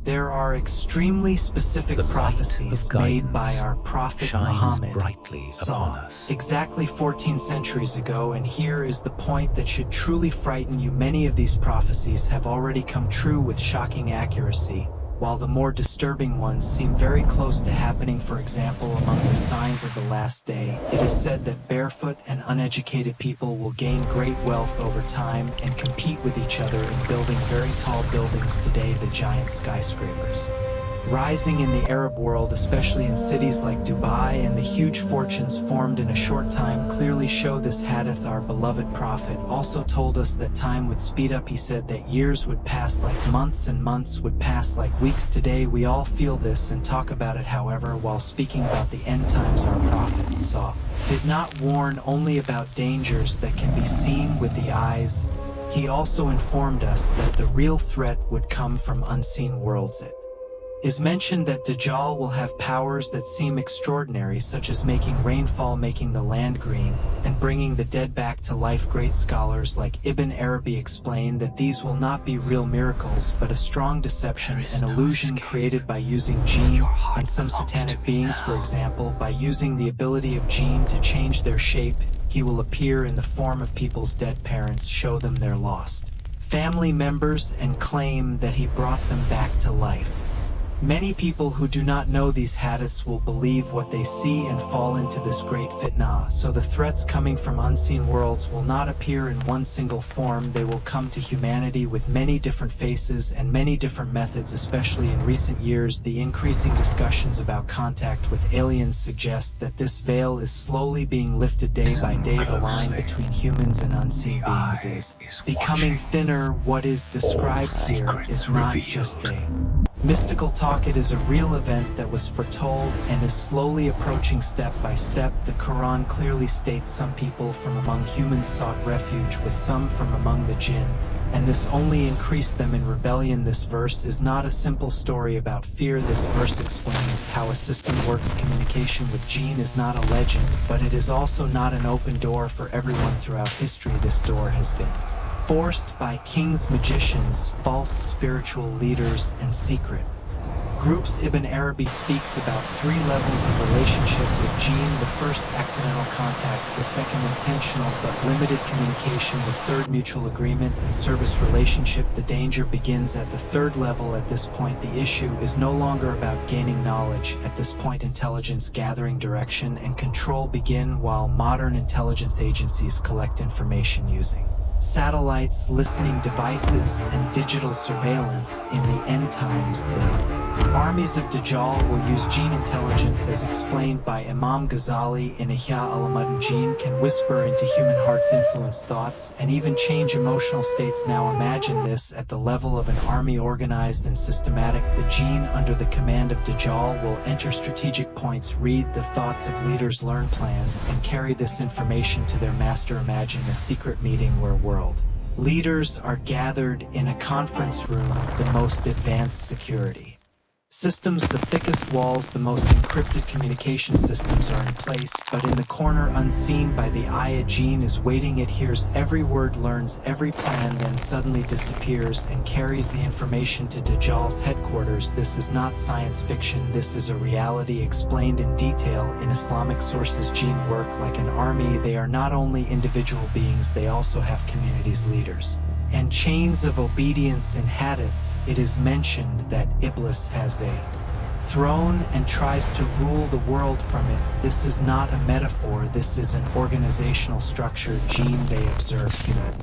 There are extremely specific prophecies made by our Prophet Muhammad exactly 14 centuries ago, and here is the point that should truly frighten you. Many of these prophecies have already come true with shocking accuracy, while the more disturbing ones seem very close to happening. For example, among the signs of the last day, it is said that barefoot and uneducated people will gain great wealth over time and compete with each other in building very tall buildings today, the giant skyscrapers rising in the Arab world, especially in cities like Dubai, and the huge fortunes formed in a short time clearly show this hadith. Our beloved Prophet also told us that time would speed up. He said that years would pass like months and months would pass like weeks. Today we all feel this and talk about it. However, while speaking about the end times, our Prophet did not warn only about dangers that can be seen with the eyes. He also informed us that the real threat would come from unseen worlds. It is mentioned that Dajjal will have powers that seem extraordinary, such as making rainfall, making the land green, and bringing the dead back to life. Great scholars like Ibn Arabi explain that these will not be real miracles, but a strong deception, an illusion created by using jinn and some satanic beings. For example, by using the ability of jinn to change their shape, he will appear in the form of people's dead parents, show them their lost family members, and claim that he brought them back to life. Many people who do not know these hadiths will believe what they see and fall into this great fitna. So the threats coming from unseen worlds will not appear in one single form. They will come to humanity with many different faces and many different methods. Especially in recent years, the increasing discussions about contact with aliens suggest that this veil is slowly being lifted day by day. The line between humans and unseen beings is becoming thinner. What is described here is not just a mystical talk, it is a real event that was foretold and is slowly approaching step by step. The Quran clearly states some people from among humans sought refuge with some from among the jinn, and this only increased them in rebellion. This verse is not a simple story about fear. This verse explains how a system works. Communication with jinn is not a legend, but it is also not an open door for everyone. Throughout history, this door has been forced by kings, magicians, false spiritual leaders, and secret groups. Ibn Arabi speaks about 3 levels of relationship with jinn: the first, accidental contact; the second, intentional but limited communication; the third, mutual agreement and service relationship. The danger begins at the 3rd level. At this point, the issue is no longer about gaining knowledge. At this point, intelligence gathering, direction, and control begin, while modern intelligence agencies collect information using satellites, listening devices, and digital surveillance. In the end times, the armies of Dajjal will use jinn intelligence, as explained by Imam Ghazali in Ihya al-Ulumuddin. Jinn can whisper into human hearts, influence thoughts, and even change emotional states. Now imagine this at the level of an army, organized and systematic. The jinn under the command of Dajjal will enter strategic points, read the thoughts of leaders, learn plans, and carry this information to their master. Imagine a secret meeting where world leaders are gathered in a conference room, the most advanced security systems, the thickest walls, the most encrypted communication systems are in place, but in the corner, unseen by the eye, a jinn is waiting. It hears every word, learns every plan, then suddenly disappears and carries the information to Dajjal's headquarters. This is not science fiction, this is a reality explained in detail in Islamic sources. Jinn work like an army. They are not only individual beings, they also have communities, leaders, and chains of obedience. In hadiths, it is mentioned that Iblis has a throne and tries to rule the world from it. This is not a metaphor, this is an organizational structure. Jinn, they observe human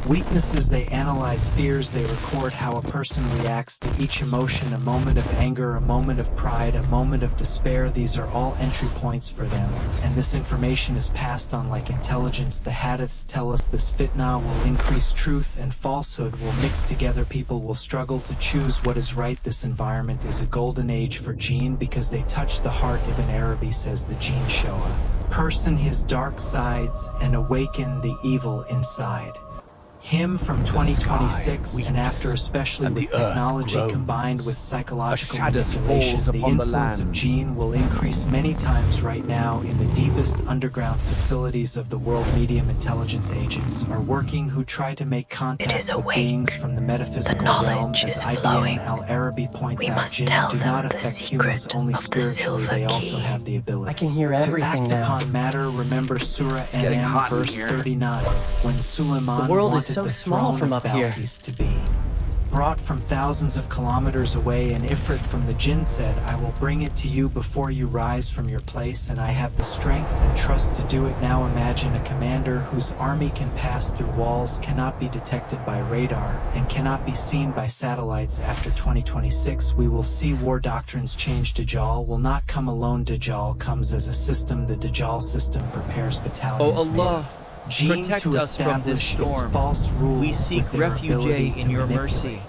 weaknesses, they analyze fears, they record how a person reacts to each emotion: a moment of anger, a moment of pride, a moment of despair. These are all entry points for them, and this information is passed on like intelligence. The hadiths tell us this fitna will increase, truth and falsehood will mix together, people will struggle to choose what is right. This environment is a golden age for jinn because they touch the heart. Ibn Arabi says the jinn show a person his dark sides and awaken the evil inside. Him from 2026, and after especially and with the earth technology groans. combined with psychological A shadow manipulation, falls the upon the influence of land. Jinn will increase many times right now. In the deepest underground facilities of the world, medium intelligence agents are working who try to make contact with beings from the metaphysical realm. As IBN Al-Arabi points out, Jinn do not affect humans only spiritually, they also have the ability I can hear everything to act now. upon matter. Remember Surah getting NM hot in verse here. 39, when Suleiman The world is wanted so the small throne from of up here. Balkis to be brought from thousands of kilometers away, and Ifrit from the Jinn said, I will bring it to you before you rise from your place, and I have the strength and trust to do it now. Imagine a commander whose army can pass through walls, cannot be detected by radar, and cannot be seen by satellites. After 2026 we will see war doctrines change. Dajjal will not come alone. Dajjal comes as a system. The Dajjal system prepares battalions O Allah, Jinn protect to us from this establish storm. its false rule We seek with their refuge ability in to your manipulate mercy.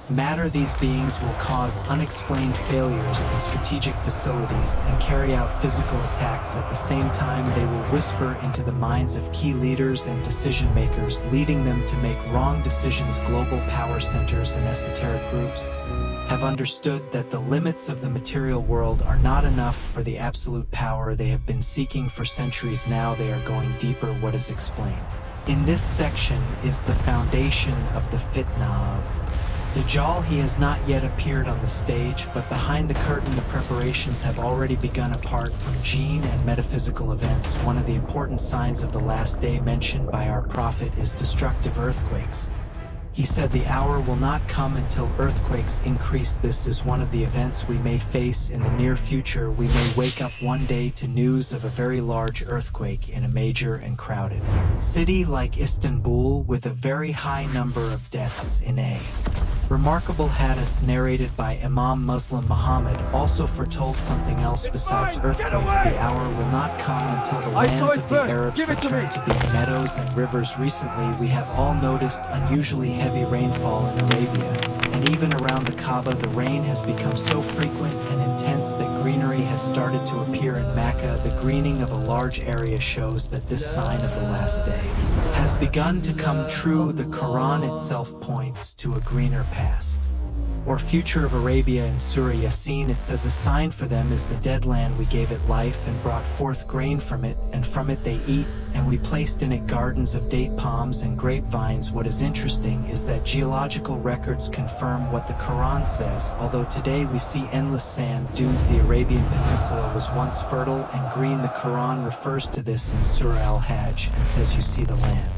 matter. These beings will cause unexplained failures in strategic facilities and carry out physical attacks. At the same time, they will whisper into the minds of key leaders and decision makers, leading them to make wrong decisions. Global power centers and esoteric groups have understood that the limits of the material world are not enough for the absolute power they have been seeking for centuries. Now they are going deeper. What is explained in this section is the foundation of the fitna of Dajjal. He has not yet appeared on the stage, but behind the curtain the preparations have already begun. Apart from Jinn and metaphysical events, one of the important signs of the last day mentioned by our prophet is destructive earthquakes. He said the hour will not come until earthquakes increase. This is one of the events we may face in the near future. We may wake up one day to news of a very large earthquake in a major and crowded city like Istanbul, with a very high number of deaths in a remarkable hadith narrated by Imam Muslim Muhammad also foretold something else besides earthquakes. The hour will not come until the lands of the Arabs return to being meadows and rivers. Recently, we have all noticed unusually heavy rainfall in Arabia, and even around the Kaaba the rain has become so frequent and intense that greenery has started to appear in Mecca. The greening of a large area shows that this sign of the last day has begun to come true. The Quran itself points to a greener past or future of Arabia. In Surah Yasin it says, a sign for them is the dead land. We gave it life and brought forth grain from it, and from it they eat, and we placed in it gardens of date palms and grapevines. What is interesting is that geological records confirm what the Quran says. Although today we see endless sand dunes, the Arabian Peninsula was once fertile and green. The Quran refers to this in Surah Al-Hajj and says, you see the land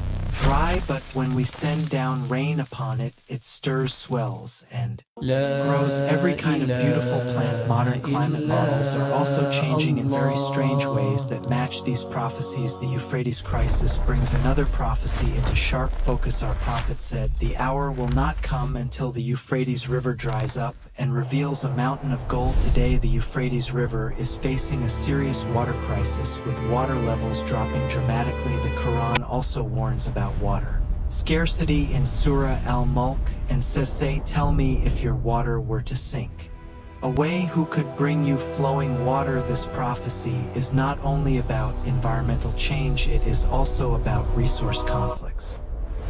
dry, but when we send down rain upon it, it stirs, swells, and grows every kind of beautiful plant. Modern climate models are also changing in very strange ways that match these prophecies. The Euphrates crisis brings another prophecy into sharp focus. Our prophet said, the hour will not come until the Euphrates River dries up and reveals a mountain of gold. Today the Euphrates River is facing a serious water crisis, with water levels dropping dramatically. The Quran also warns about water scarcity in Surah Al-Mulk and says, say, tell me if your water were to sink away, who could bring you flowing water? This prophecy is not only about environmental change, it is also about resource conflicts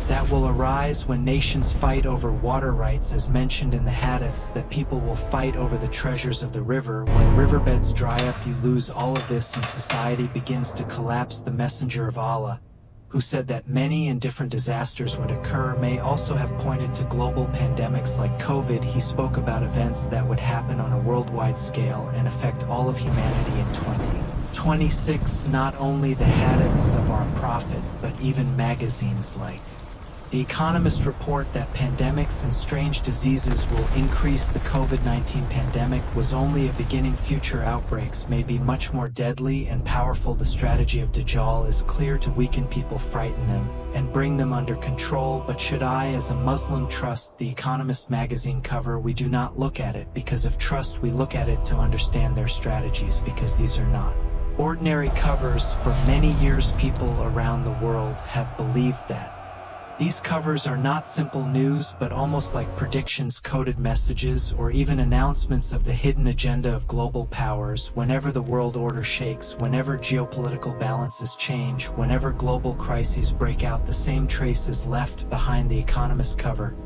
that will arise when nations fight over water rights. As mentioned in the hadiths, that people will fight over the treasures of the river. When riverbeds dry up, you lose all of this and society begins to collapse. The Messenger of Allah, who said that many and different disasters would occur, may also have pointed to global pandemics like COVID. He spoke about events that would happen on a worldwide scale and affect all of humanity in 2026. Not only the hadiths of our prophet, but even magazines like The Economist report that pandemics and strange diseases will increase. The COVID-19 pandemic was only a beginning. Future outbreaks may be much more deadly and powerful. The strategy of Dajjal is clear: to weaken people, frighten them, and bring them under control. But should I, as a Muslim, trust The Economist magazine cover? We do not look at it because of trust. We look at it to understand their strategies, because these are not ordinary covers. For many years, people around the world have believed that These covers are not simple news, but almost like predictions, coded messages, or even announcements of the hidden agenda of global powers. Whenever the world order shakes, whenever geopolitical balances change, whenever global crises break out, the same traces left behind the Economist cover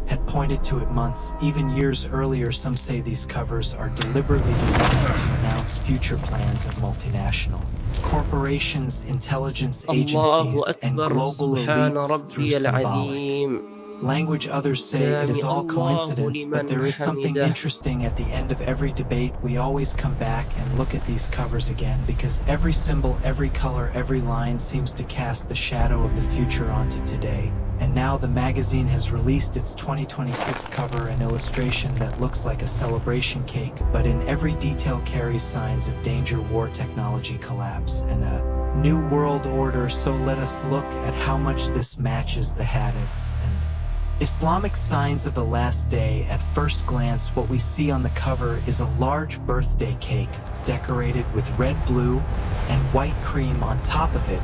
had pointed to it months, even years earlier. Some say these covers are deliberately designed to announce future plans of multinational corporations, intelligence agencies, and global elites through symbolic language. Others say it is all coincidence, but there is something interesting. At the end of every debate, we always come back and look at these covers again, because every symbol, every color, every line seems to cast the shadow of the future onto today. And now the magazine has released its 2026 cover, an illustration that looks like a celebration cake, but in every detail carries signs of danger, war, technology collapse, and a new world order. So let us look at how much this matches the hadiths and Islamic signs of the last day. At first glance, what we see on the cover is a large birthday cake decorated with red, blue, and white cream. On top of it,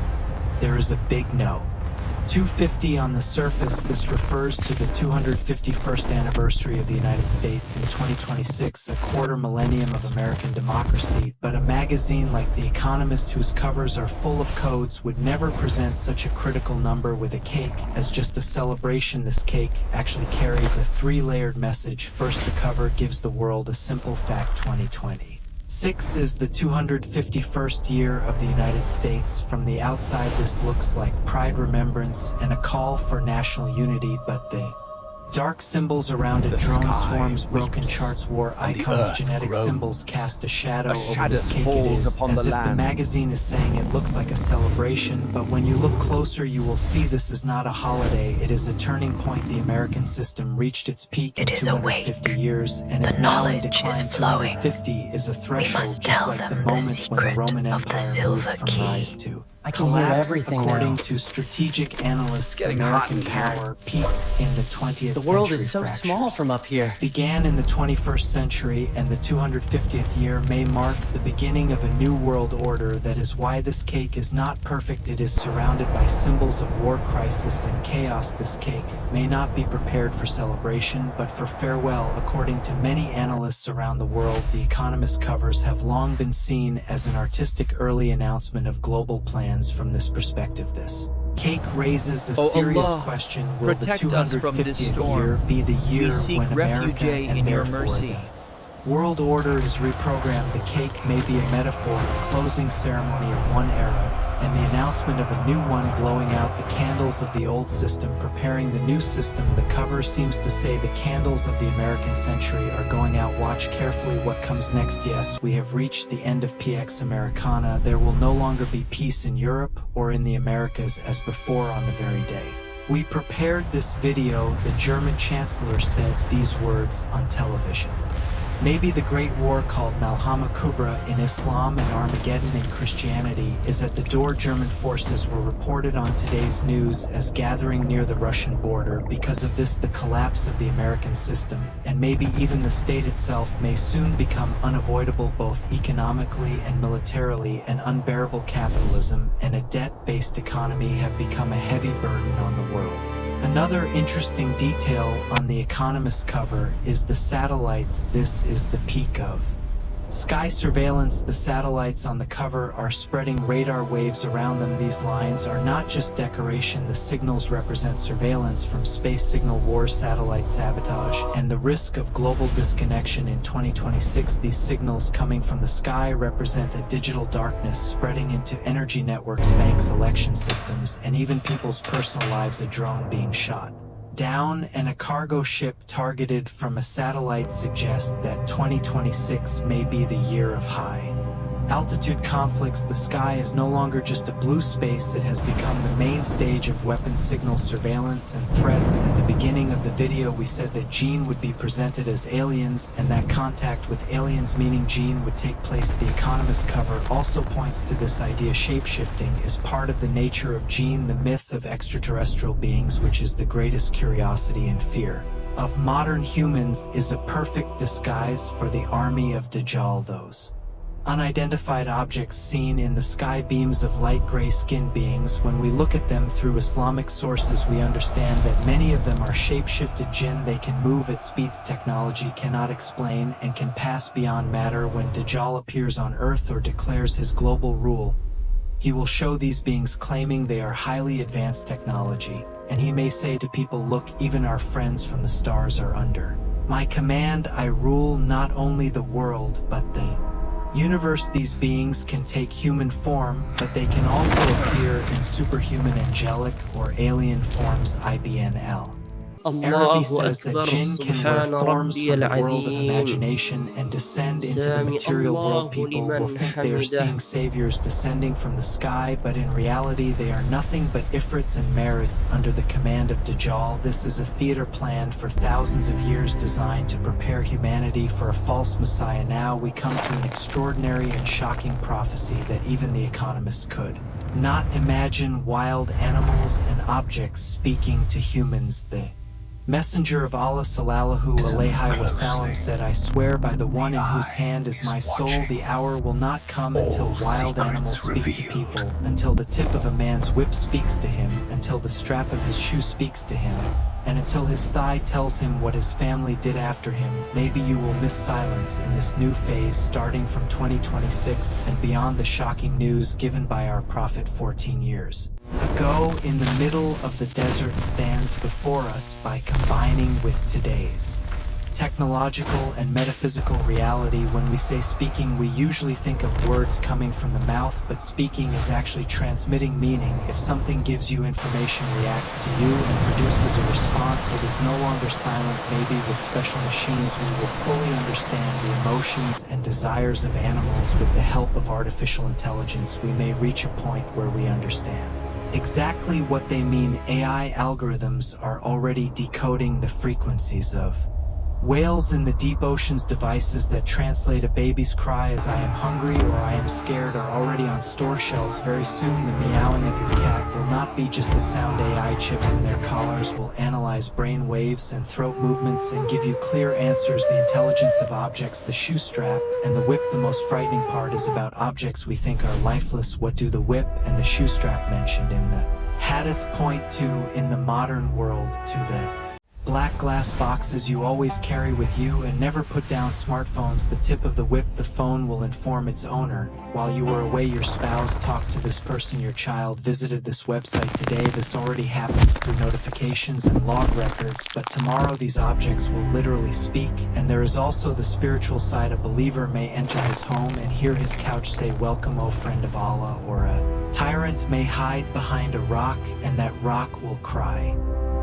there is a big no. 250 on the surface. This refers to the 251st anniversary of the United States in 2026, a quarter millennium of American democracy. But a magazine like The Economist, whose covers are full of codes, would never present such a critical number with a cake as just a celebration. This cake actually carries a three-layered message. First, the cover gives the world a simple fact: 2026 is the 251st year of the United States. From the outside, this looks like pride, remembrance, and a call for national unity, but the dark symbols around it, drone swarms, broken charts, war icons, genetic symbols, cast a shadow over this cake. It is as if the magazine is saying it looks like a celebration, but when you look closer, you will see this is not a holiday. It is a turning point. The American system reached its peak in 250 years and is now in decline. 250 is a threshold, just like the moment when the Roman Empire moved from rise to collapse. According to strategic analysts, American power peaked in the 20th century. The world is so small from up here. Began in the 21st century, and the 250th year may mark the beginning of a new world order. That is why this cake is not perfect. It is surrounded by symbols of war, crisis, and chaos. This cake may not be prepared for celebration, but for farewell. According to many analysts around the world, the Economist covers have long been seen as an artistic early announcement of global plans. From this perspective, this cake raises a serious question: will the 250th year be the year when America, and therefore the world order, is reprogrammed? The cake may be a metaphor, a closing ceremony of one era, and the announcement of a new one, blowing out the candles of the old system, preparing the new system. The cover seems to say the candles of the American century are going out. Watch carefully what comes next. Yes, we have reached the end of Pax Americana. There will no longer be peace in Europe or in the Americas as before. On the very day we prepared this video, the German Chancellor said these words on television. Maybe the Great War, called Malhama Kubra in Islam and Armageddon in Christianity, is at the door. German forces were reported on today's news as gathering near the Russian border. Because of this, the collapse of the American system, and maybe even the state itself, may soon become unavoidable, both economically and militarily. An unbearable capitalism and a debt-based economy have become a heavy burden on the world. Another interesting detail on the Economist cover is the satellites. This is the peak of sky surveillance. The satellites on the cover are spreading radar waves around them. These lines are not just decoration. The signals represent surveillance from space, signal wars, satellite sabotage, and the risk of global disconnection in 2026. These signals coming from the sky represent a digital darkness spreading into energy networks, banks, election systems, and even people's personal lives. A drone being shot down and a cargo ship targeted from a satellite suggest that 2026 may be the year of high altitude conflicts. The sky is no longer just a blue space. It has become the main stage of weapons, signal, surveillance, and threats. At the beginning of the video, we said that Jinn would be presented as aliens, and that contact with aliens, meaning Jinn, would take place. The Economist cover also points to this idea. Shape-shifting is part of the nature of Jinn, the myth of extraterrestrial beings, which is the greatest curiosity and fear of modern humans, is a perfect disguise for the army of Dajjal, those unidentified objects seen in the sky, beams of light gray skinned beings. When we look at them through Islamic sources, we understand that many of them are shape-shifted jinn. They can move at speeds technology cannot explain and can pass beyond matter. When Dajjal appears on Earth or declares his global rule, he will show these beings claiming they are highly advanced technology, and he may say to people, look, even our friends from the stars are under my command. I rule not only the world but the universe. These beings can take human form, but they can also appear in superhuman, angelic, or alien forms. IBNL. Arabi says that jinn can wear forms from the world of imagination and descend into the material world. People will think they are seeing saviors descending from the sky, but in reality they are nothing but Ifrits and Marids under the command of Dajjal. This is a theater planned for thousands of years, designed to prepare humanity for a false messiah. Now we come to an extraordinary and shocking prophecy that even the Economist could not imagine. Wild animals and objects speaking to humans. The Messenger of Allah sallallahu alaihi wasallam said, I swear by the one in whose hand is my soul, the hour will not come until wild animals speak to people, until the tip of a man's whip speaks to him, until the strap of his shoe speaks to him, and until his thigh tells him what his family did after him. Maybe you will miss silence in this new phase starting from 2026 and beyond. The shocking news given by our prophet 14 years ago in the middle of the desert stands before us. By combining with today's technological and metaphysical reality, when we say speaking, we usually think of words coming from the mouth, but speaking is actually transmitting meaning. If something gives you information, reacts to you, and produces a response, it is no longer silent. Maybe with special machines we will fully understand the emotions and desires of animals. With the help of artificial intelligence, we may reach a point where we understand exactly what they mean. AI algorithms are already decoding the frequencies of whales in the deep oceans. Devices that translate a baby's cry as I am hungry or I am scared are already on store shelves. Very soon the meowing of your cat will not be just a sound. AI chips in their collars will analyze brain waves and throat movements and give you clear answers. The intelligence of objects, the shoe strap and the whip. The most frightening part is about objects we think are lifeless. What do the whip and the shoe strap mentioned in the hadith point to in the modern world? To the black glass boxes you always carry with you and never put down. Smartphones, the tip of the whip. The phone will inform its owner. While you were away, your spouse talked to this person, your child visited this website today. This already happens through notifications and log records, but tomorrow these objects will literally speak. And there is also the spiritual side. A believer may enter his home and hear his couch say, welcome, O friend of Allah, or a tyrant may hide behind a rock and that rock will cry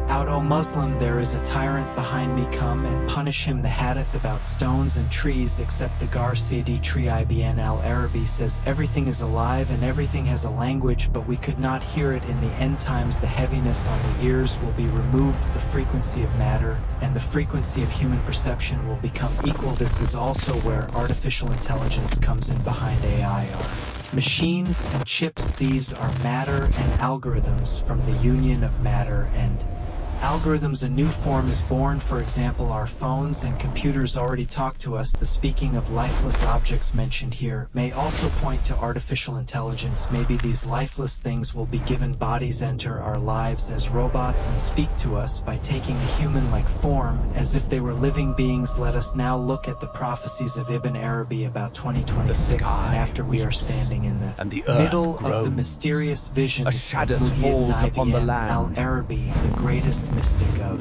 out, O Muslim, there is a tyrant behind me, come and punish him. The hadith about stones and trees, except the Garciadi tree. Ibn al-Arabi says everything is alive and everything has a language, but we could not hear it. In the end times the heaviness on the ears will be removed. The frequency of matter and the frequency of human perception will become equal. This is also where artificial intelligence comes in. Behind AI are machines and chips. These are matter and algorithms. From the union of matter and algorithms a new form is born. For example, our phones and computers already talk to us. The speaking of lifeless objects mentioned here may also point to artificial intelligence. Maybe these lifeless things will be given bodies, enter our lives as robots and speak to us by taking a human-like form as if they were living beings. Let us now look at the prophecies of Ibn Arabi about 2026, and after we are standing in the middle of the mysterious visions a shadow of falls upon the Ibn land. al-Arabi, the greatest mystic of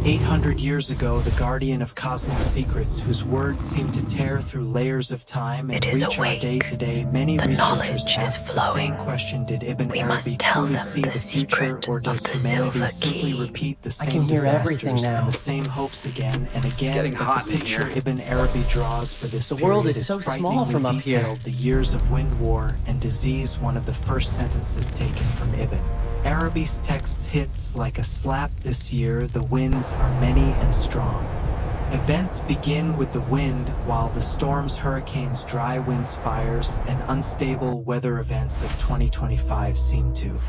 800 years ago, the guardian of cosmic secrets, whose words seem to tear through layers of time and reach our day to day. Many researchers ask the same question: did Ibn Arabi truly see the future, or does humanity simply repeat the same disasters and the same hopes again and again? But the picture Ibn Arabi draws for this The world period is so small frighteningly from up here. detailed. The years of wind, war, and disease. One of the first sentences taken from Ibn Arabi's texts hits like a slap. This year the winds are many and strong. Events begin with the wind, while the storms, hurricanes, dry winds, fires, and unstable weather events of 2025 seem to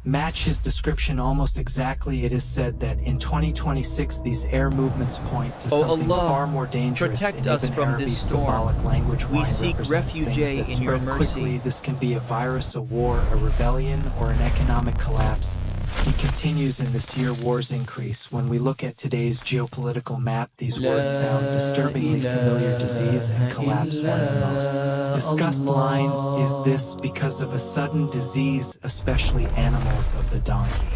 match his description almost exactly. It is said that in 2026 these air movements point to something far more dangerous. Protect in us Ibn from Arabi's this storm. symbolic language, We wine seek represents refuge things that in your spread mercy. quickly. This can be a virus, a war, a rebellion, or an economic collapse. He continues, in this year wars increase. When we look at today's geopolitical map, these words sound disturbingly familiar. Disease and collapse, one of the most discussed lines. Is this because of a sudden disease, especially animals of the donkey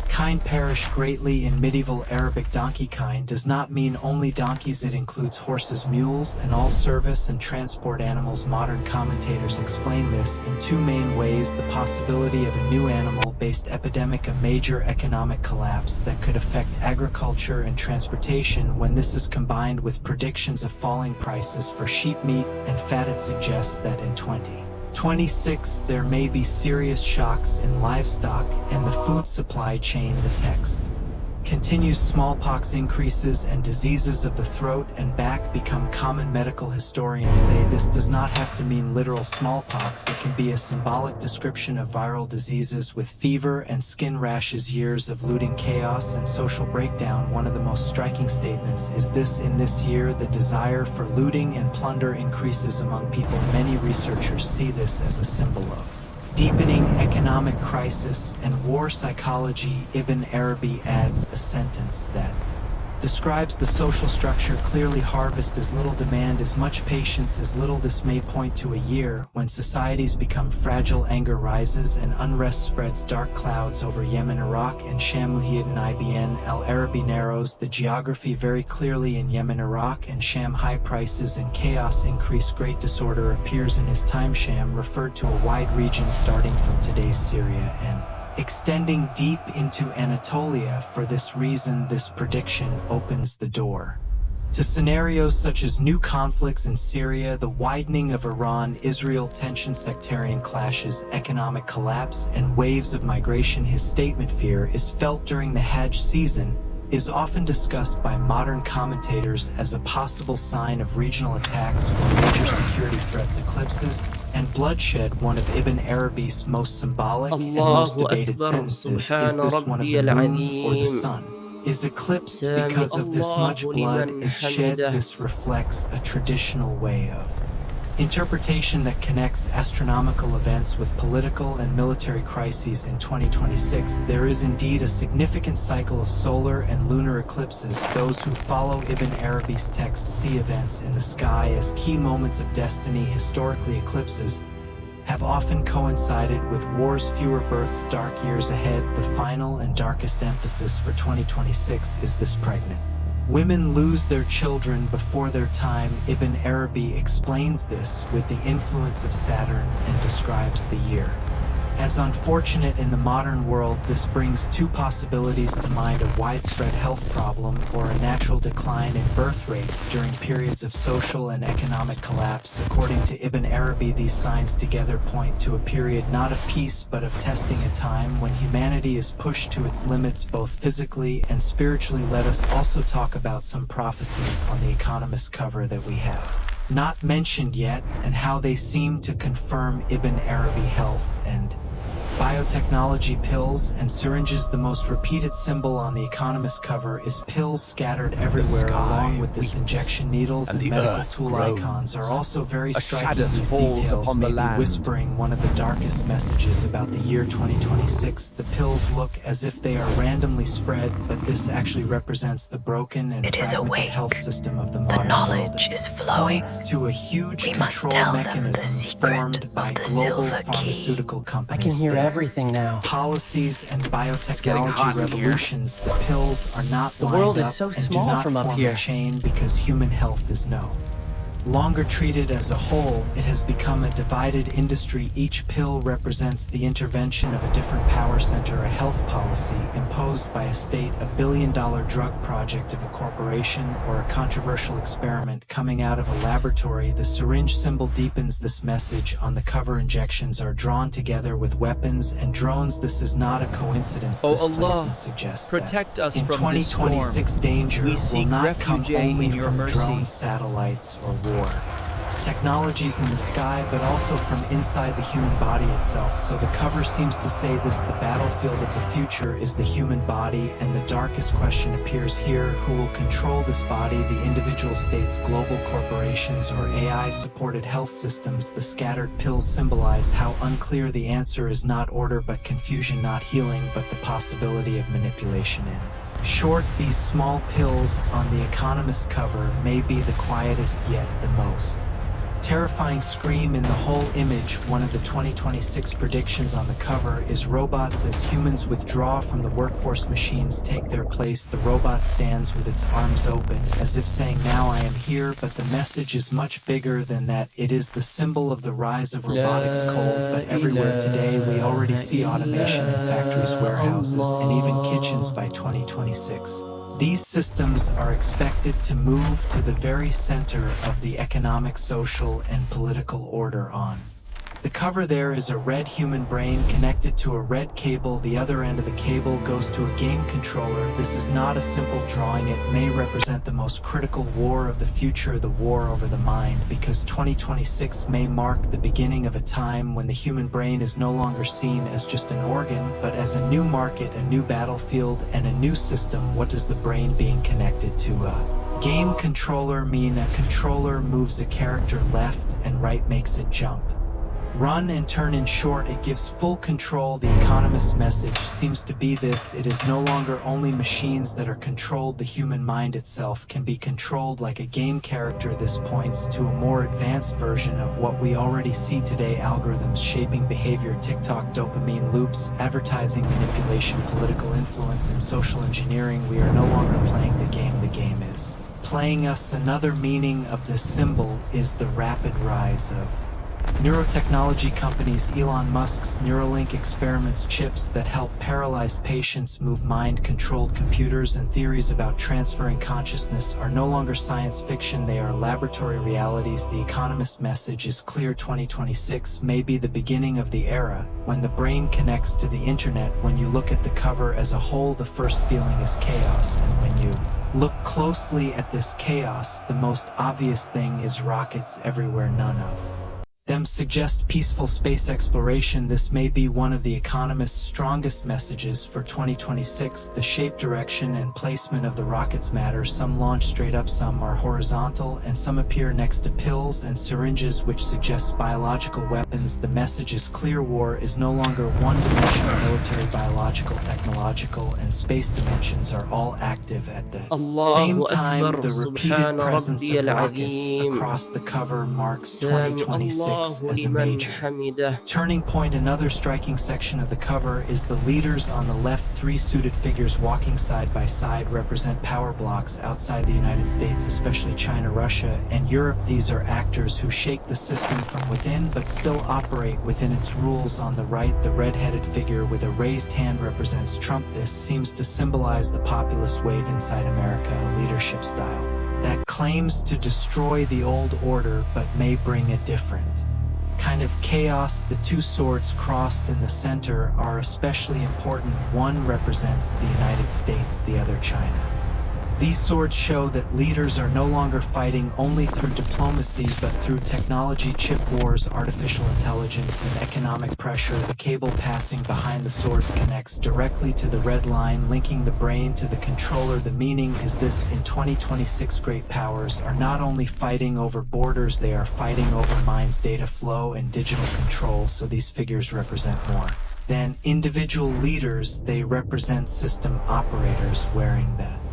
kind perish greatly? In medieval Arabic, donkey kind does not mean only donkeys. It includes horses, mules, and all service and transport animals. Modern commentators explain this in two main ways: the possibility of a new animal-based epidemic, a major economic collapse that could affect agriculture and transportation. When this is combined with predictions of falling prices for sheep meat and fat, it suggests that in 2026 there may be serious shocks in livestock and the food supply chain. The text continues. Smallpox increases and diseases of the throat and back become common. Medical historians say this does not have to mean literal smallpox. It can be a symbolic description of viral diseases with fever and skin rashes. Years of looting, chaos, and social breakdown. One of the most striking statements is this: in this year the desire for looting and plunder increases among people. Many researchers see this as a symbol of deepening economic crisis and war psychology. Ibn Arabi adds a sentence that describes the social structure clearly: harvest as little, demand as much, patience as little. This may point to a year when societies become fragile, anger rises, and unrest spreads. Dark clouds over Yemen, Iraq, and Sham. Muhyiddin Ibn al-Arabi narrows the geography very clearly. In Yemen, Iraq, and Sham, high prices and chaos increase. Great disorder appears in his time. Sham referred to a wide region starting from today's Syria and extending deep into Anatolia. For this reason, this prediction opens the door to scenarios such as new conflicts in Syria, the widening of Iran-Israel tension, sectarian clashes, economic collapse, and waves of migration. His statement, fear is felt during the Hajj season, is often discussed by modern commentators as a possible sign of regional attacks or major security threats. Eclipses and bloodshed, one of Ibn Arabi's most symbolic and most debated sentences. Is this one of the moon or the sun is eclipsed because of this much blood is shed? This reflects a traditional way of interpretation that connects astronomical events with political and military crises. In 2026, there is indeed a significant cycle of solar and lunar eclipses. Those who follow Ibn Arabi's texts see events in the sky as key moments of destiny. Historically, eclipses have often coincided with wars, fewer births, dark years ahead. The final and darkest emphasis for 2026 is this: pregnant women lose their children before their time. Ibn Arabi explains this with the influence of Saturn and describes the year as unfortunate. In the modern world, this brings two possibilities to mind: a widespread health problem or a natural decline in birth rates during periods of social and economic collapse. According to Ibn Arabi, these signs together point to a period not of peace but of testing, a time when humanity is pushed to its limits both physically and spiritually. Let us also talk about some prophecies on the Economist cover that we have not mentioned yet, and how they seem to confirm Ibn Arabi. Health and biotechnology, pills and syringes. The most repeated symbol on the Economist cover is pills scattered everywhere, along with this injection needles and medical tool icons are also very striking. These details may be whispering one of the darkest messages about the year 2026. The pills look as if they are randomly spread, but this actually represents the broken and fragmented health system of the modern world. The knowledge is flowing. To a huge We must control tell them mechanism the secret formed by of the global silver key. pharmaceutical I companies. can hear Their everything now. policies and getting biotechnology hot in revolutions. The pills are not The lined world is up so and small do not from up form here. a chain because human health is no longer treated as a whole. It has become a divided industry. Each pill represents the intervention of a different power center, a health policy imposed by a state, a billion-dollar drug project of a corporation, or a controversial experiment coming out of a laboratory. The syringe symbol deepens this message on the cover. Injections are drawn together with weapons and drones. This is not a coincidence. Oh This Allah, placement suggests protect that us in from this 2026 storm. danger We will seek not come refuge only in your from mercy. drones, satellites, or war. technologies in the sky, but also from inside the human body itself. So the cover seems to say this: the battlefield of the future is the human body, and the darkest question appears here: who will control this body? The individual states, global corporations, or AI-supported health systems? The scattered pills symbolize how unclear the answer is: not order but confusion, not healing but the possibility of manipulation. In short, these small pills on the Economist cover may be the quietest yet the most terrifying scream in the whole image. One of the 2026 predictions on the cover is: robots as humans withdraw from the workforce, machines take their place. The robot stands with its arms open, as if saying, now I am here. But the message is much bigger than that. It is the symbol of the rise of robotics. Cold, but everywhere today we already see automation in factories, warehouses, and even kitchens by 2026. These systems are expected to move to the very center of the economic, social, and political order. On the cover there is a red human brain connected to a red cable. The other end of the cable goes to a game controller. This is not a simple drawing. It may represent the most critical war of the future, the war over the mind, because 2026 may mark the beginning of a time when the human brain is no longer seen as just an organ, but as a new market, a new battlefield, and a new system. What does the brain being connected to a game controller mean? A controller moves a character left and right, makes it jump, run, and turn. In short, it gives full control. The Economist's message seems to be this: it is no longer only machines that are controlled, the human mind itself can be controlled like a game character. This points to a more advanced version of what we already see today: algorithms shaping behavior, TikTok, dopamine loops, advertising manipulation, political influence, and social engineering. We are no longer playing the game is playing us. Another meaning of this symbol is the rapid rise of neurotechnology companies. Elon Musk's Neuralink experiments, chips that help paralyzed patients move, mind-controlled computers, and theories about transferring consciousness are no longer science fiction. They are laboratory realities. The Economist message is clear: 2026 may be the beginning of the era when the brain connects to the internet. When you look at the cover as a whole, the first feeling is chaos, and when you look closely at this chaos, the most obvious thing is rockets everywhere. None of them suggest peaceful space exploration. This may be one of the Economist's strongest messages for 2026. The shape, direction, and placement of the rockets matter. Some launch straight up, some are horizontal, and some appear next to pills and syringes, which suggests biological weapons. The message is clear: war is no longer one-dimensional. Military, biological, technological, and space dimensions are all active at the same time. The repeated presence of rockets across the cover marks 2026 as a major turning point. Another striking section of the cover is the leaders on the left. Three suited figures walking side by side represent power blocks outside the United States, especially China, Russia, and Europe. These are actors who shake the system from within but still operate within its rules. On the right, the red-headed figure with a raised hand represents Trump. This seems to symbolize the populist wave inside America, a leadership style that claims to destroy the old order but may bring a different kind of chaos. The two swords crossed in the center are especially important. One represents the United States, the other China. These swords show that leaders are no longer fighting only through diplomacy, but through technology, chip wars, artificial intelligence, and economic pressure. The cable passing behind the swords connects directly to the red line, linking the brain to the controller. The meaning is this: in 2026, great powers are not only fighting over borders, they are fighting over minds, data flow, and digital control. So these figures represent more than individual leaders. They represent system operators wearing the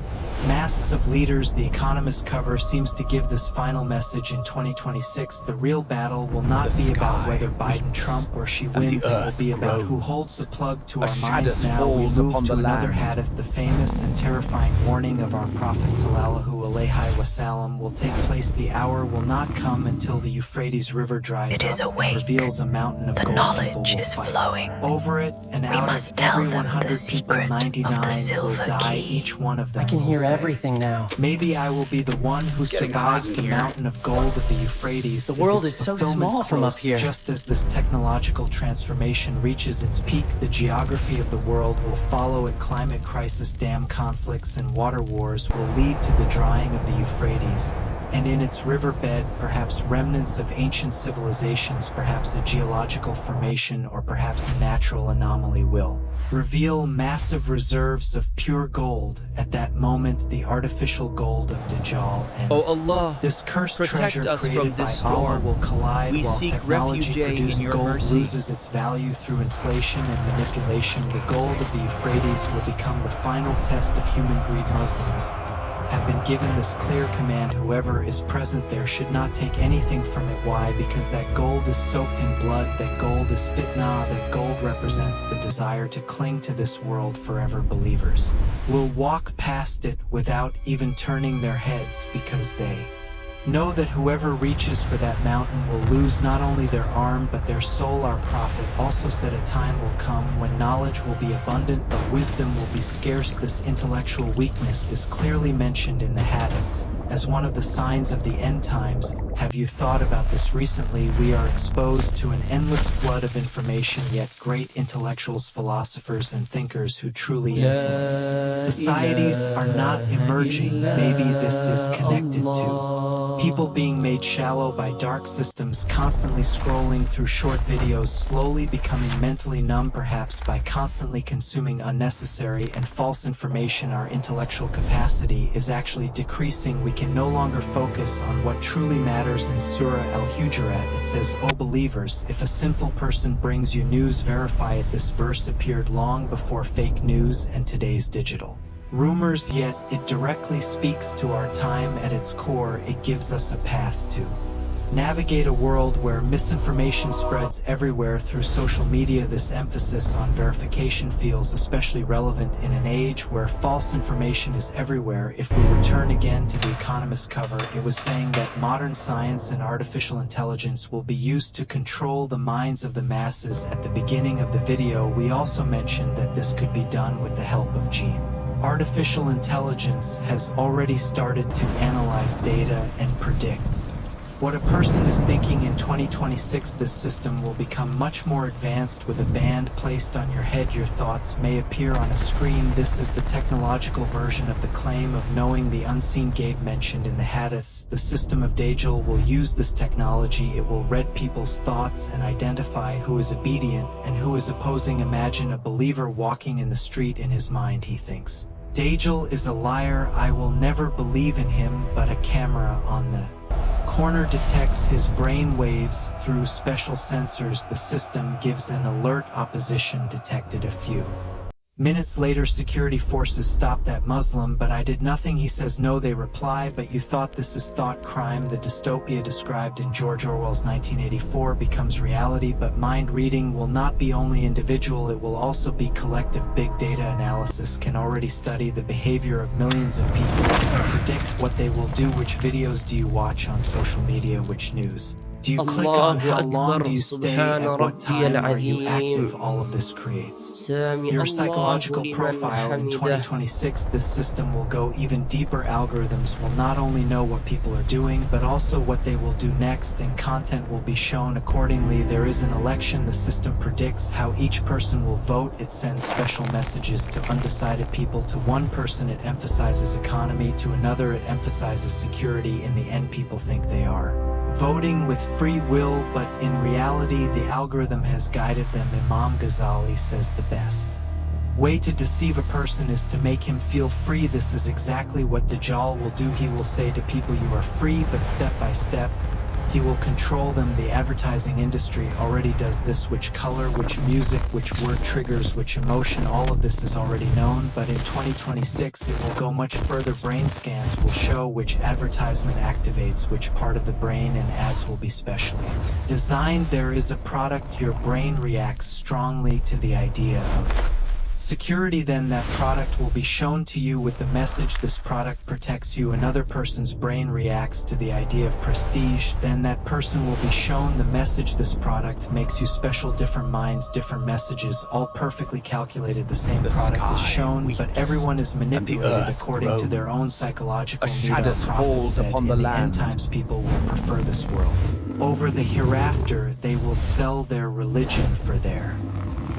masks of leaders. The Economist cover seems to give this final message: in 2026, the real battle will not be about whether Biden, Trump, or Xi wins. It will be about who holds the plug to our minds. Now we move to another hadith. The famous and terrifying warning of our Prophet sallallahu alaihi wasallam will take place. The hour will not come until the Euphrates River dries It is up and awake. reveals a mountain of The gold. knowledge People will is fight flowing. over it, and We out must of tell every them the 100 people, secret of the 99 will silver die. key. Each one of them I can will hear say, everything now. maybe I will be the one who survives the mountain of gold of the Euphrates. The world its is so fulfillment small from up close? here. Just as this technological transformation reaches its peak, the geography of the world will follow it. Climate crisis, dam conflicts, and water wars will lead to the drying of the Euphrates. and in its riverbed perhaps remnants of ancient civilizations, perhaps a geological formation, or perhaps a natural anomaly will reveal massive reserves of pure gold. At that moment, the artificial gold of Dajjal and Allah, this cursed protect treasure us created from by this Allah storm. will collide We while seek technology refuge in produced your gold mercy. loses its value through inflation and manipulation. The gold of the Euphrates will become the final test of human greed. Muslims have been given this clear command: whoever is present there should not take anything from it. Why? Because that gold is soaked in blood, that gold is fitna, that gold represents the desire to cling to this world forever. Believers will walk past it without even turning their heads, because they know that whoever reaches for that mountain will lose not only their arm but their soul. Our prophet also said a time will come when knowledge will be abundant but wisdom will be scarce. This intellectual weakness is clearly mentioned in the hadiths as one of the signs of the end times. Have you thought about this? Recently we are exposed to an endless flood of information, yet great intellectuals, philosophers and thinkers who truly influence societies are not emerging. Maybe this is connected to people being made shallow by dark systems, constantly scrolling through short videos, slowly becoming mentally numb, perhaps by constantly consuming unnecessary and false information. Our intellectual capacity is actually decreasing. We can no longer focus on what truly matters. In Surah Al-Hujurat it says, "O believers, if a sinful person brings you news, verify it." This verse appeared long before fake news and today's digital rumors, yet it directly speaks to our time. At its core, it gives us a path to navigate a world where misinformation spreads everywhere through social media. This emphasis on verification feels especially relevant in an age where false information is everywhere. If we return again to the Economist cover, it was saying that modern science and artificial intelligence will be used to control the minds of the masses. At the beginning of the video, we also mentioned that this could be done with the help of Jinn. Artificial intelligence has already started to analyze data and predict what a person is thinking. In 2026, this system will become much more advanced. With a band placed on your head, your thoughts may appear on a screen. This is the technological version of the claim of knowing the unseen. Gabe mentioned in the hadiths, the system of Dajjal will use this technology. It will read people's thoughts and identify who is obedient and who is opposing. Imagine a believer walking in the street. In his mind he thinks, "Dajjal is a liar, I will never believe in him," but a camera on the corner detects his brain waves through special sensors. The system gives an alert. Opposition detected. A few minutes later, security forces stop that Muslim. "But I did nothing," he says. "No," they reply, "but you thought." This is thought crime. The dystopia described in George Orwell's 1984 becomes reality, but mind reading will not be only individual, it will also be collective. Big data analysis can already study the behavior of millions of people and predict what they will do. Which videos do you watch on social media? Which news do you click on? How long do you stay? At what time are you active? All of this creates your psychological profile. In 2026, this system will go even deeper. Algorithms will not only know what people are doing, but also what they will do next, and content will be shown accordingly. There is an election. The system predicts how each person will vote. It sends special messages to undecided people. To one person it emphasizes economy, to another it emphasizes security. In the end, people think they are voting with free will, but in reality the algorithm has guided them. Imam Ghazali says the best way to deceive a person is to make him feel free. This is exactly what Dajjal will do. He will say to people, "You are free," but step by step he will control them. The advertising industry already does this. Which color, which music, which word triggers which emotion, all of this is already known, but in 2026 it will go much further. Brain scans will show which advertisement activates which part of the brain, and ads will be specially designed. There is a product, your brain reacts strongly to the idea of security, then that product will be shown to you with the message, "This product protects you." Another person's brain reacts to the idea of prestige, then that person will be shown the message, "This product makes you special." Different minds, different messages, all perfectly calculated. The same product is shown, but everyone is manipulated according to their own psychological need. Our prophet said, in the end times people will prefer this world over the hereafter. They will sell their religion for their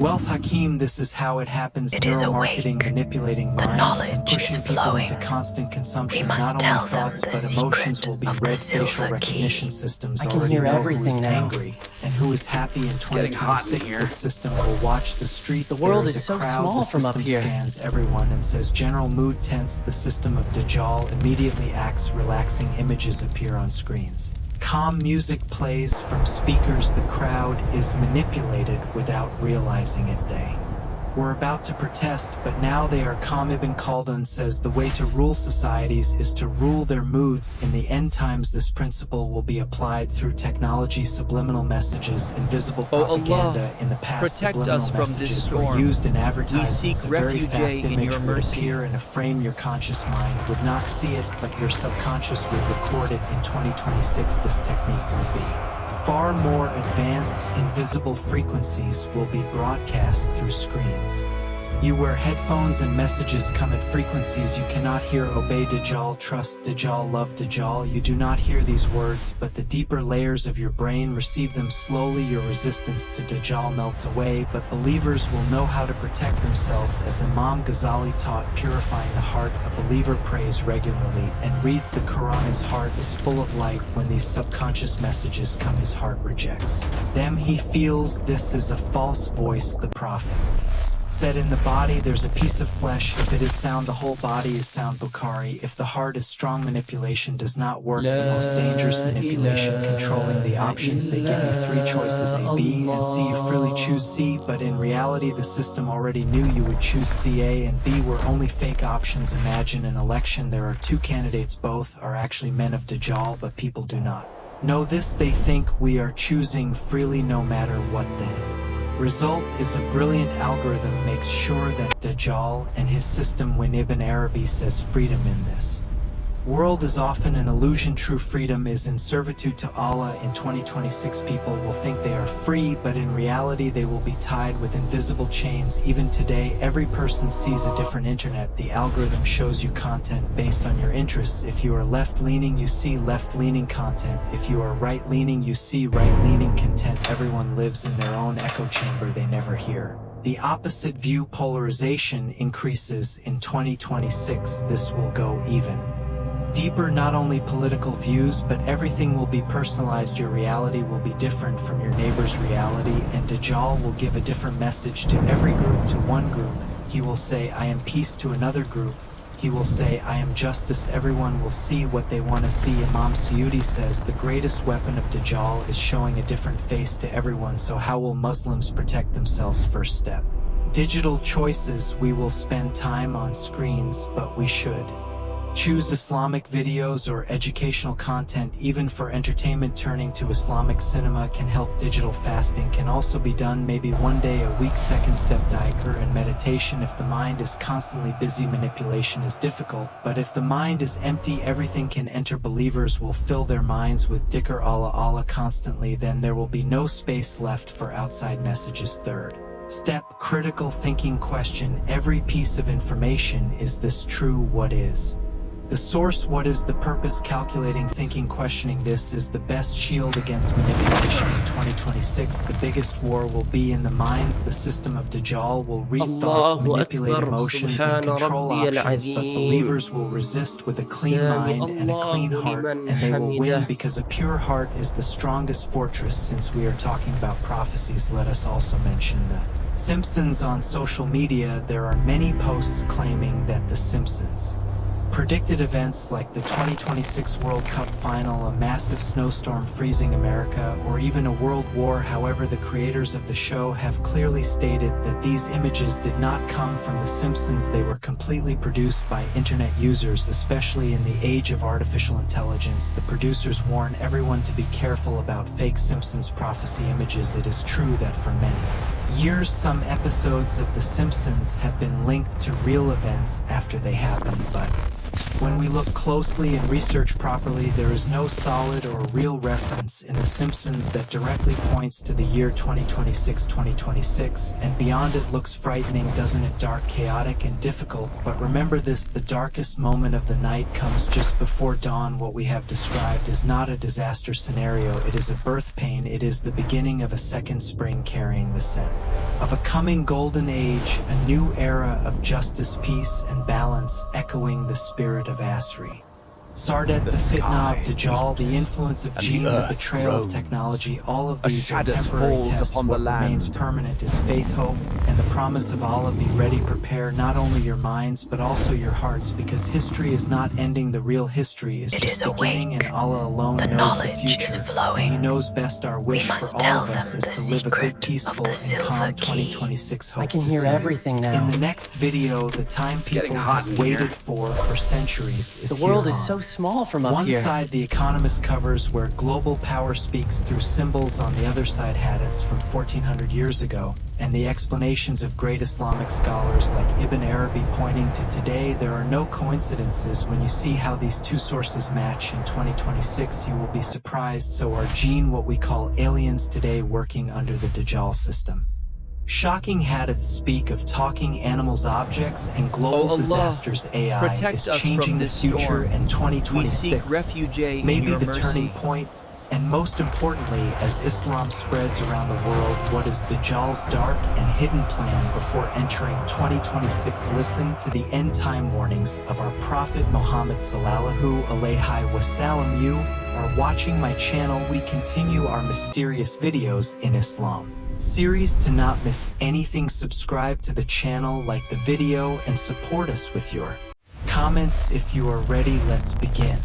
Wealth Hakim, this is how it happens. It is Neuromarketing, awake. manipulating The minds, and knowledge pushing is people flowing. into constant consumption. We must Not tell only them thoughts, the but emotions secret will be of the read. Facial silver recognition key. systems I can already hear know who everything is now. angry and who is happy. In getting hot in 2026, here. this system will watch the streets. The world There is a so crowd. small The from up system here. scans everyone and says general mood tense. The system of Dajjal immediately acts. Relaxing images appear on screens. Calm music plays from speakers. The crowd is manipulated without realizing it. They were about to protest, but now they are calm. Ibn Khaldun says the way to rule societies is to rule their moods. In the end times, this principle will be applied through technology, subliminal messages, invisible propaganda. In the past, protect subliminal us from this messages storm. were used in We advertisements. seek A very refuge fast in image your would mercy. appear in a frame. Your conscious mind would not see it, but your subconscious would record it. In 2026, this technique will be far more advanced. Invisible frequencies will be broadcast through screens. You wear headphones and messages come at frequencies you cannot hear. Obey Dajjal, trust Dajjal, love Dajjal. You do not hear these words, but the deeper layers of your brain receive them slowly. Your resistance to Dajjal melts away, but believers will know how to protect themselves. As Imam Ghazali taught, purifying the heart. A believer prays regularly and reads the Quran. His heart is full of light. When these subconscious messages come, his heart rejects them. He feels this is a false voice. The Prophet said, in the body there's a piece of flesh. If it is sound, the whole body is sound. Bukhari. If the heart is strong, manipulation does not work. The most dangerous manipulation, controlling the options. They give you three choices, A, B, and C. You freely choose C, but in reality the system already knew you would choose C. A and B were only fake options. Imagine an election. There are two candidates. Both are actually men of Dajjal, but people do not know this. They think we are choosing freely no matter what the result is. A brilliant algorithm makes sure that Dajjal and his system win. Ibn Arabi says freedom in this world is often an illusion. True freedom is in servitude to Allah. In 2026, people will think they are free, but in reality they will be tied with invisible chains. Even today, every person sees a different internet. The algorithm shows you content based on your interests. If you are left-leaning, you see left-leaning content. If you are right-leaning, you see right-leaning content. Everyone lives in their own echo chamber. They never hear the opposite view. Polarization increases. In 2026, this will go even deeper. Not only political views, but everything will be personalized. Your reality will be different from your neighbor's reality, and Dajjal will give a different message to every group. To one group, he will say, I am peace. To another group, he will say, I am justice. Everyone will see what they want to see. Imam Suyuti says the greatest weapon of Dajjal is showing a different face to everyone. So how will Muslims protect themselves? First step, digital choices. We will spend time on screens, but we should choose Islamic videos or educational content. Even for entertainment, turning to Islamic cinema can help. Digital fasting can also be done, maybe one day a week. Second step, dhikr and meditation. If the mind is constantly busy, manipulation is difficult, but if the mind is empty, everything can enter. Believers will fill their minds with dhikr, Allah, Allah constantly, then there will be no space left for outside messages. Third step, critical thinking. Question every piece of information. Is this true? What is the source? What is the purpose? Calculating thinking. Questioning this is the best shield against manipulation. In 2026, the biggest war will be in the minds. The system of Dajjal will read thoughts, manipulate emotions, and control options, but believers will resist with a clean mind and a clean heart, and they will win because a pure heart is the strongest fortress. Since we are talking about prophecies, let us also mention the Simpsons. On social media, there are many posts claiming that the Simpsons predicted events like the 2026 World Cup final, a massive snowstorm freezing America, or even a world war. However, the creators of the show have clearly stated that these images did not come from The Simpsons. They were completely produced by internet users, especially in the age of artificial intelligence. The producers warn everyone to be careful about fake Simpsons prophecy images. It is true that for many years, some episodes of The Simpsons have been linked to real events after they happened, but When we look closely and research properly, there is no solid or real reference in The Simpsons that directly points to the year 2026, and beyond it looks frightening, doesn't it? Dark, chaotic, and difficult. But remember this, the darkest moment of the night comes just before dawn. What we have described is not a disaster scenario, it is a birth pain. It is the beginning of a second spring carrying the scent of a coming golden age, a new era of justice, peace, and balance, echoing the spirit of Asri. Sardet, the fitna of Dajjal, the influence of Jinn, the betrayal of technology, all of these are temporary tests. What remains permanent is faith, hope, and the promise of Allah. Be ready, prepare not only your minds but also your hearts, because history is not ending. The real history is just beginning, and Allah alone knows the future. And He knows best. Our wish for all of us is to live a good, peaceful, and calm 2026. Hope I can to hear see everything now. in the next video, the time people have waited for centuries is The world is here. so small from up One here. side, the Economist covers where global power speaks through symbols. On the other side, hadiths from 1400 years ago, and the explanations of great Islamic scholars like Ibn Arabi pointing to today. There are no coincidences. When you see how these two sources match in 2026, you will be surprised. So are Jinn, what we call aliens today, working under the Dajjal system. Shocking hadiths speak of talking animals, objects, and global disasters. AI is changing the future, and 2026 may be the turning point. And most importantly, as Islam spreads around the world, what is Dajjal's dark and hidden plan before entering 2026? Listen to the end-time warnings of our Prophet Muhammad sallallahu alaihi wasallam. You are watching my channel. We continue our mysterious videos in Islam series. To not miss anything, subscribe to the channel, like the video, and support us with your comments. If you are ready, let's begin.